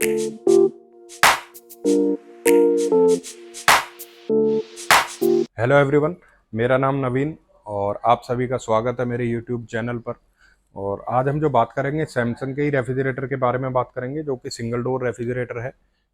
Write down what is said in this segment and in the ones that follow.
Hello everyone, मेरा नाम नवीन और आप सभी का स्वागत है मेरे यूट्यूब चैनल पर। और आज हम जो बात करेंगे सैमसंग के ही रेफ्रिजरेटर के बारे में बात करेंगे, जो कि सिंगल डोर रेफ्रिजरेटर है।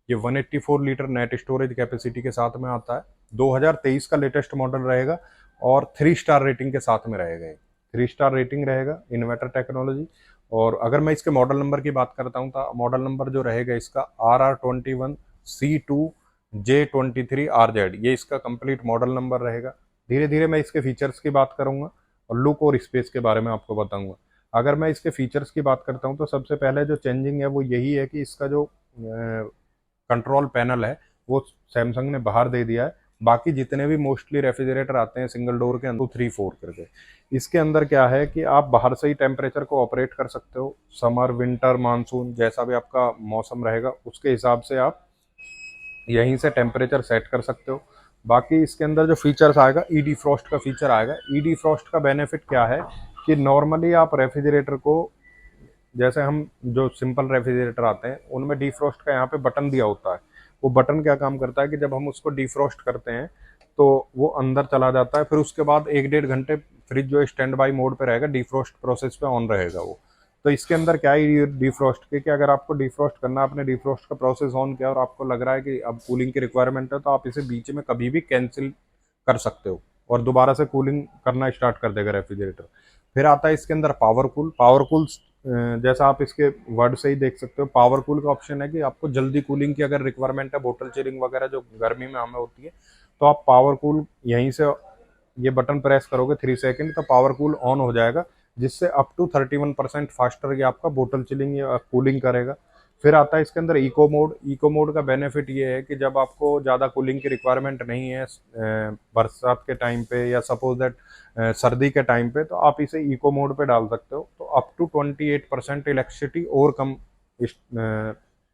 ये 184 लीटर नेट स्टोरेज कैपेसिटी के साथ में आता है। 2023 का लेटेस्ट मॉडल रहेगा और 3 स्टार रेटिंग के साथ में रहेगा। ये 3 स्टार रेटिंग रहेगा, इन्वर्टर टेक्नोलॉजी। और अगर मैं इसके मॉडल नंबर की बात करता हूँ तो मॉडल नंबर जो रहेगा इसका RR21C2J23RZ, ये इसका कंप्लीट मॉडल नंबर रहेगा। धीरे धीरे मैं इसके फीचर्स की बात करूंगा और लुक और स्पेस के बारे में आपको बताऊंगा। अगर मैं इसके फीचर्स की बात करता हूं तो सबसे पहले जो चेंजिंग है वो यही है कि इसका जो कंट्रोल पैनल है वो सैमसंग ने बाहर दे दिया है। बाकी जितने भी मोस्टली रेफ्रिजरेटर आते हैं सिंगल डोर के अंदर 2, 3, 4 करके, इसके अंदर क्या है कि आप बाहर से ही टेम्परेचर को ऑपरेट कर सकते हो। समर, विंटर, मानसून, जैसा भी आपका मौसम रहेगा उसके हिसाब से आप यहीं से टेम्परेचर सेट कर सकते हो। बाकी इसके अंदर जो फीचर्स आएगा, ई डी फ्रॉस्ट का फीचर आएगा। ई डी फ्रॉस्ट का बेनिफिट क्या है कि नॉर्मली आप रेफ्रिजरेटर को, जैसे हम जो सिंपल रेफ्रिजरेटर आते हैं उनमें डिफ्रॉस्ट का यहाँ पे बटन दिया होता है। वो बटन क्या काम करता है कि जब हम उसको डिफ्रॉस्ट करते हैं तो वो अंदर चला जाता है, फिर उसके बाद 1-1.5 घंटे फ्रिज जो है स्टैंड बाई मोड पे रहेगा, डिफ्रॉस्ट प्रोसेस पे ऑन रहेगा वो। तो इसके अंदर क्या है डिफ्रॉस्ट के, कि अगर आपको डिफ्रॉस्ट करना, आपने डिफ्रॉस्ट का प्रोसेस ऑन किया और आपको लग रहा है कि अब कूलिंग की रिक्वायरमेंट है, तो आप इसे बीच में कभी भी कैंसिल कर सकते हो और दोबारा से कूलिंग करना स्टार्ट कर देगा रेफ्रिजरेटर। फिर आता है इसके अंदर पावर कूल। पावर कूल जैसा आप इसके वर्ड से ही देख सकते हो, पावर कूल का ऑप्शन है कि आपको जल्दी कूलिंग की अगर रिक्वायरमेंट है, बोतल चिलिंग वगैरह जो गर्मी में हमें होती है, तो आप पावर कूल यहीं से ये बटन प्रेस करोगे 3 सेकंड तो पावर कूल ऑन हो जाएगा, जिससे अप टू 31% फास्टर ये आपका बोतल चिलिंग या कूलिंग करेगा। फिर आता है इसके अंदर इको मोड। इको मोड का बेनिफिट ये है कि जब आपको ज़्यादा कूलिंग की रिक्वायरमेंट नहीं है बरसात के टाइम पे या सपोज दैट सर्दी के टाइम पे, तो आप इसे इको मोड पे डाल सकते हो, तो अप टू 28% इलेक्ट्रिसिटी और कम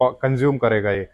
कंज्यूम करेगा ये।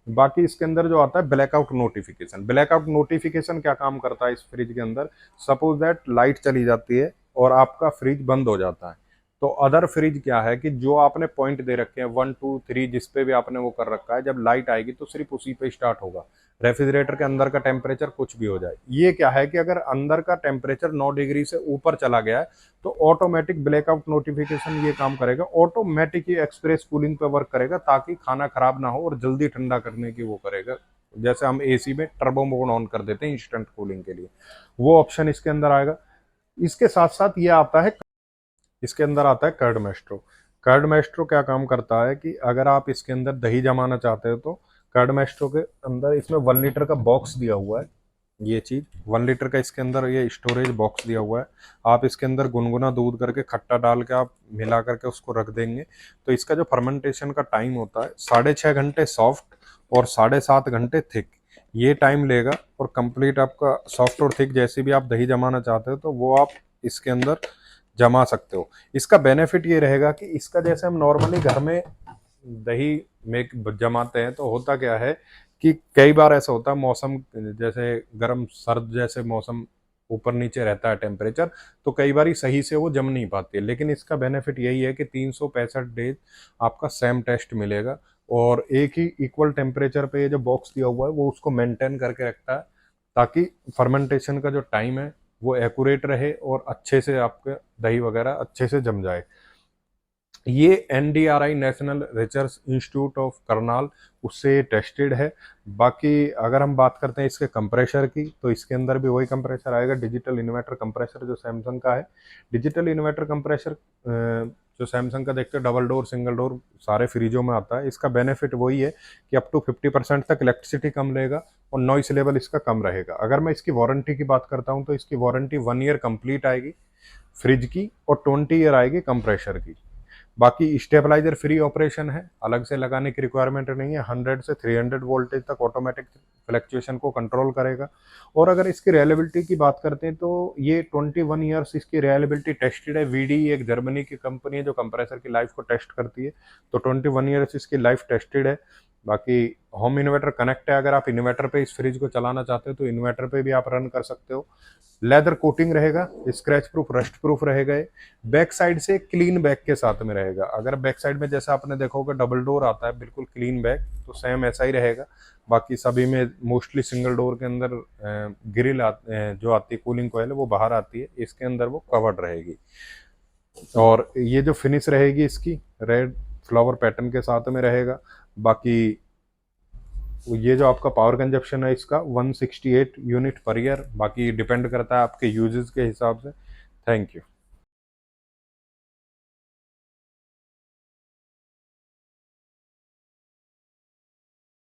बाकी इसके अंदर जो आता है ब्लैकआउट नोटिफिकेशन। ब्लैकआउट नोटिफिकेशन क्या काम करता है इस फ्रिज के अंदर, सपोज दैट लाइट चली जाती है और आपका फ्रिज बंद हो जाता है, तो अदर फ्रिज क्या है कि जो आपने पॉइंट दे रखे हैं 1, 2, 3, जिस पे भी आपने वो कर रखा है, जब लाइट आएगी तो सिर्फ उसी पे स्टार्ट होगा। रेफ्रिजरेटर के अंदर का टेम्परेचर कुछ भी हो जाए, ये क्या है कि अगर अंदर का टेम्परेचर 9 डिग्री से ऊपर चला गया है तो ऑटोमेटिक ब्लैकआउट नोटिफिकेशन ये काम करेगा, ऑटोमेटिक ये एक्सप्रेस कूलिंग पे वर्क करेगा ताकि खाना खराब ना हो और जल्दी ठंडा करने की वो करेगा। जैसे हम एसी में टर्बो मोड ऑन कर देते हैं इंस्टेंट कूलिंग के लिए, वो ऑप्शन इसके अंदर आएगा। इसके साथ साथ ये आता है, इसके अंदर आता है कर्ड मैस्ट्रो। कर्ड मैस्ट्रो क्या काम करता है कि अगर आप इसके अंदर दही जमाना चाहते हो तो कर्ड मैस्ट्रो के अंदर इसमें 1 लीटर का बॉक्स दिया हुआ है। ये चीज 1 लीटर का इसके अंदर ये स्टोरेज बॉक्स दिया हुआ है। आप इसके अंदर गुनगुना दूध करके खट्टा डाल के आप मिला करके उसको रख देंगे, तो इसका जो फर्मेंटेशन का टाइम होता है 6.5 घंटे सॉफ्ट और 7.5 घंटे थिक, ये टाइम लेगा। और कंप्लीट आपका सॉफ्ट और थिक जैसे भी आप दही जमाना चाहते हो तो वो आप इसके अंदर जमा सकते हो। इसका बेनिफिट ये रहेगा कि इसका जैसे हम नॉर्मली घर में दही में जमाते हैं तो होता क्या है कि कई बार ऐसा होता है, मौसम जैसे गर्म सर्द जैसे मौसम ऊपर नीचे रहता है टेम्परेचर, तो कई बार सही से वो जम नहीं पाती है। लेकिन इसका बेनिफिट यही है कि 365 डेज आपका सेम टेस्ट मिलेगा और एक ही इक्वल टेम्परेचर पे ये जो बॉक्स दिया हुआ है वो उसको मेंटेन करके रखता है, ताकि फर्मेंटेशन का जो टाइम है वो एक्यूरेट रहे और अच्छे से आपके दही वगैरह अच्छे से जम जाए। ये NDRI, national research institute of Karnal, उससे टेस्टेड है। बाकी अगर हम बात करते हैं इसके कंप्रेशर की, तो इसके अंदर भी वही कंप्रेशर आएगा, डिजिटल इन्वर्टर कंप्रेशर जो सैमसंग का है। डिजिटल इन्वर्टर कंप्रेशर जो सैमसंग का देखते हो डबल डोर सिंगल डोर सारे फ्रिजों में आता है। इसका बेनिफिट वही है कि अप टू 50% तक इलेक्ट्रिसिटी कम लेगा और नॉइस लेवल इसका कम रहेगा। अगर मैं इसकी वारंटी की बात करता हूँ तो इसकी वारंटी 1 ईयर कंप्लीट आएगी फ्रिज की और 20 ईयर आएगी कंप्रेशर की। बाकी स्टेबलाइजर फ्री ऑपरेशन है, अलग से लगाने की रिक्वायरमेंट नहीं है। 100 से 300 वोल्टेज तक ऑटोमेटिक फ्लैक्चुएशन को कंट्रोल करेगा। और अगर इसकी रिलायबिलिटी की बात करते हैं तो ये 21 ईयर्स इसकी रिलायबिलिटी टेस्टेड है। वीडी एक जर्मनी की कंपनी है जो कंप्रेसर की लाइफ को टेस्ट करती है, तो 21 ईयर्स इसकी लाइफ टेस्टेड है। बाकी होम इन्वर्टर कनेक्ट है, अगर आप इन्वर्टर पे इस फ्रिज को चलाना चाहते हो तो इन्वर्टर पे भी आप रन कर सकते हो। लेदर कोटिंग रहेगा, स्क्रैच प्रूफ, रस्ट प्रूफ रहेगा ये। बैक साइड से क्लीन बैक के साथ में रहेगा। अगर बैक साइड में जैसा आपने देखा होगा डबल डोर आता है बिल्कुल क्लीन बैक, तो सेम ऐसा ही रहेगा। बाकी सभी में मोस्टली सिंगल डोर के अंदर ग्रिल जो आती है कूलिंग कॉइल वो बाहर आती है, इसके अंदर वो कवर्ड रहेगी। और ये जो फिनिश रहेगी इसकी रेड फ्लावर पैटर्न के साथ में रहेगा। बाकी ये जो आपका पावर कंजप्शन है इसका 168 यूनिट पर ईयर, बाकी डिपेंड करता है आपके यूजेस के हिसाब से। Thank you.